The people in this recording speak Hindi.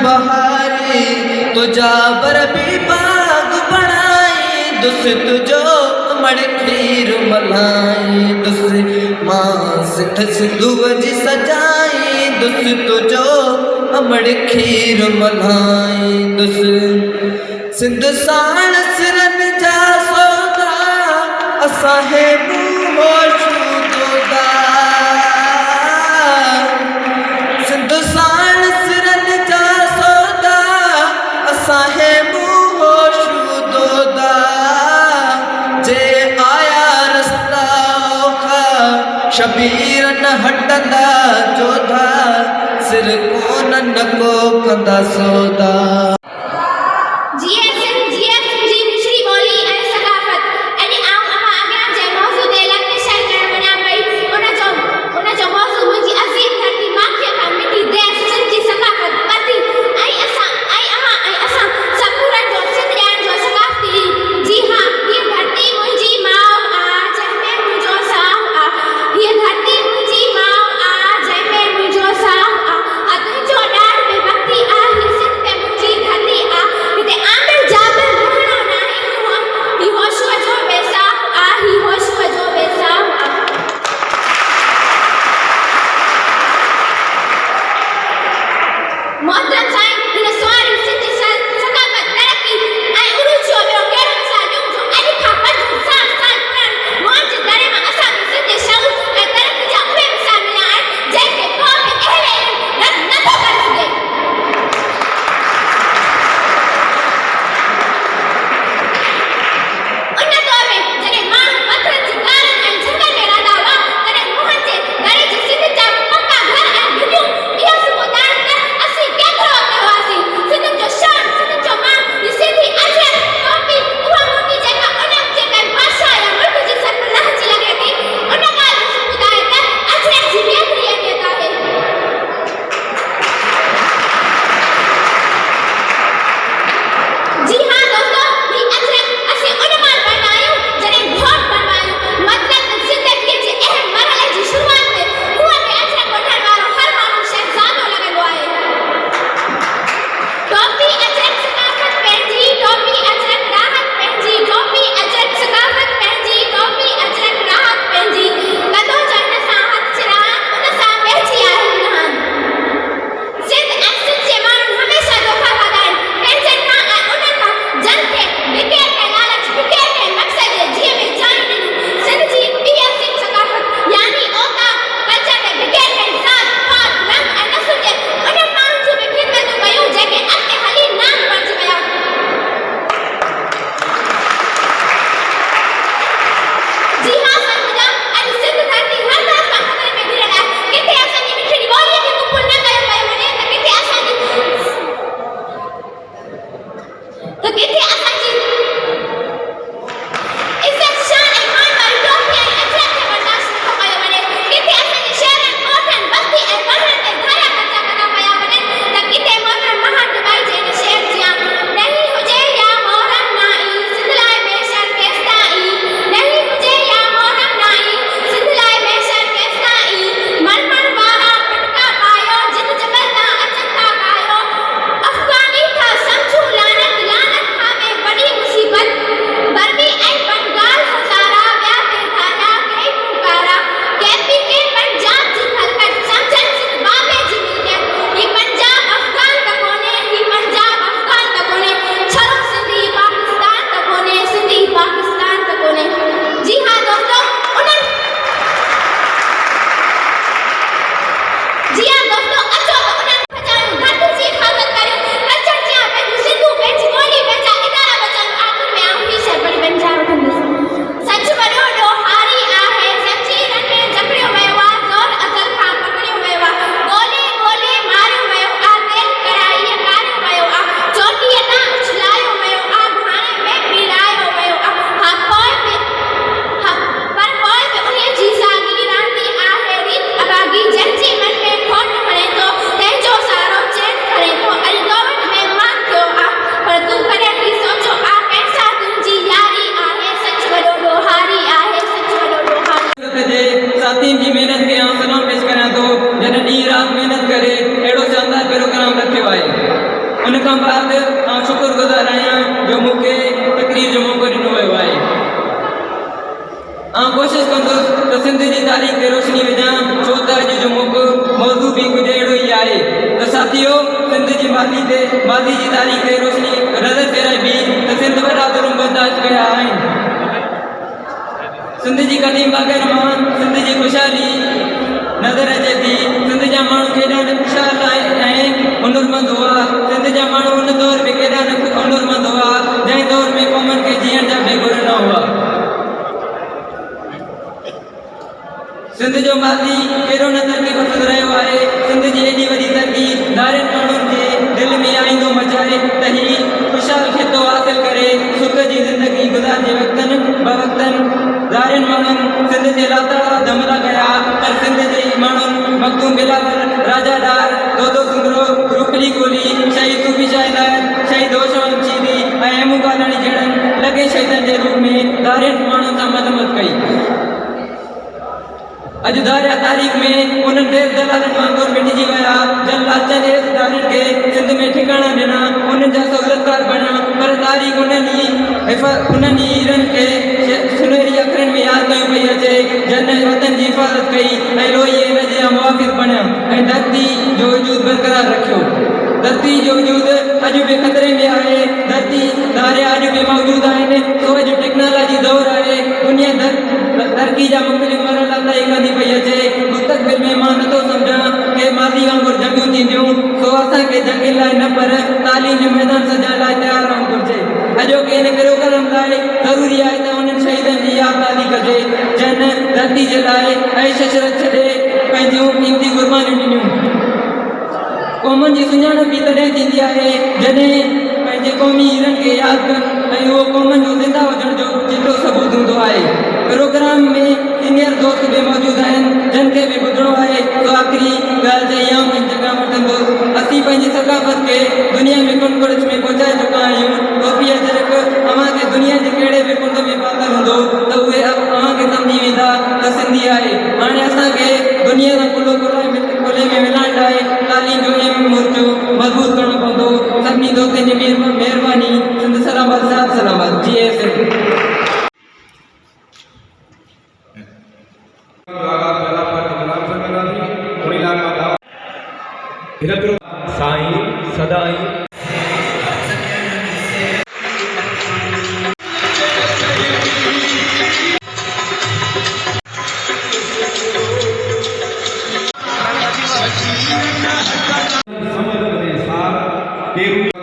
बहारी तुझा बर भी बाग बनाई दुस तुझो मड़ खीर मलाई दुस मांस ठस दुवज सजाई दुस तुझो मड़ खीर मलाई दुस सिंध साण सिरन जा सौदा असां है मुंहो शूदोदा सिंध साण सिरन जा सौदा असां है मुंहो शूदोदा जे आया रस्ता औखा शबीर न हटंदा जोधा सिर कोन न को कंदा सौदा। खां बाद शुक्रगुज़ार आहियां जो मूंखे तकरीर जो मौक़ो ॾिनो वियो आहे। कोशिशि कंदुसि त सिंध जी तारीख़ ते रोशनी विझां, छो त अॼु जो मौज़ू बि कुझु अहिड़ो ई आहे। त साथियो, सिंध जी मादी जी तारीख़ ते रोशनी नज़र फेराए बि त सिंध वॾा ज़ुल्म बर्दाश्त कया आहिनि। सिंध जी क़दीम बाग़र मां सिंध जी ख़ुशहाली नज़र अचे थी। सिंध जा माण्हू केॾा न ख़ुशहाल ऐं हुनुरमंद हुआ। सिंध जा माण्हू उन दौर में केॾा न हुनुरमंद हुआ जंहिं दौर में क़ौमनि खे जीअण जा बेगुर न हुआ। सिंध जो मादी केॾो न तरक़ी पसंद रहियो आहे। सिंध जी एॾी वॾी तरक़ी धारियुनि माण्हुनि जे दिलि में आईंदो मचाए त ही ख़ुशहाल खितो हासिल करे सुख जी ज़िंदगी गुज़ारे वक़्तनि बवक़्तनि धारियुनि माण्हुनि सिंध जे लाताड़ा धमला कया। पर सिंध जे माण्हुनि मखदूम बिलावल, राजा डार, दोदो सुंदरो, रूपली कोली, शहीद सूफ़ी शाइदार, शहीद होशवंत शीदी ऐं हेमू कालाणी जहिड़नि लॻे शहीदनि जे रूप में धारियुनि माण्हुनि सां मज़मत कई। अॼु धारिया तारीख़ में उन्हनि देश दलालनि वांगुरु मिटिजी विया जन लाचार धारियुनि खे सिंध में ठिकाणा ॾिना, उन्हनि जा सहूलियतकार बणिया। पर तारीख़ उन्हनि हीरनि खे सुनहरी अखरनि में यादि कयूं पई अचे जन वतन जी हिफ़ाज़त कई ऐं लोही इन जा मुआफ़िक़ बणिया ऐं धरती जो वजूद बरक़रार रखियो। धरती जो वजूद अॼु बि ख़तरे में आहे। धरती धारिया अॼु बि मौजूद आहिनि। तो अॼु टेक्नोलॉजी दौर आहे। दुनिया तरक़ी जा मुख़्तलिफ़ मरहला तय कंदी पई अचे। मुस्तक़बिल में मां नथो सम्झां कि मादी वांगुरु जंगूं थींदियूं। सो असांखे जंग लाइ न पर तालीम जो मैदान सजाइण लाइ तयारु रहणु घुरिजे। अॼोके इन प्रोग्राम लाइ ज़रूरी आहे त उन्हनि शहीदनि जी याददारी कजे जन धरती जे लाइ ऐश इशरत छॾे पंहिंजूं क़ीमती क़ुर्बानियूं ॾिनियूं। क़ौमुनि जी सुञाणप बि तॾहिं थींदी आहे जॾहिं पंहिंजे क़ौमी हीरनि खे यादि कनि ऐं उहो क़ौमुनि जो ज़िंदा हुजण जो चिटो सबूत हूंदो आहे। प्रोग्राम में सीनियर दोस्त बि मौजूदु आहिनि जिन खे बि ॿुधणो आहे। तो आख़िरी ॻाल्हि चई आऊं पंहिंजी जॻह वठंदुसि। असीं पंहिंजी सक़ाफ़त खे दुनिया में कुंड कुड़च में पहुचाए चुका आहियूं। टोपी अजरक अव्हांखे दुनिया जे कहिड़े बि कुंड में पातल हूंदो त उहे अव्हांखे सम्झी वेंदा त सिंधी आहे। हाणे असांखे दुनिया सां खुले में मिलाइण लाइ तालीम जो अहम मोर्चो मज़बूत करणो पवंदो। सभिनी दोस्तनि जी महिरबानी। सिंध सलामत, साथ सलामत। जी साईं सदाई समझ सार के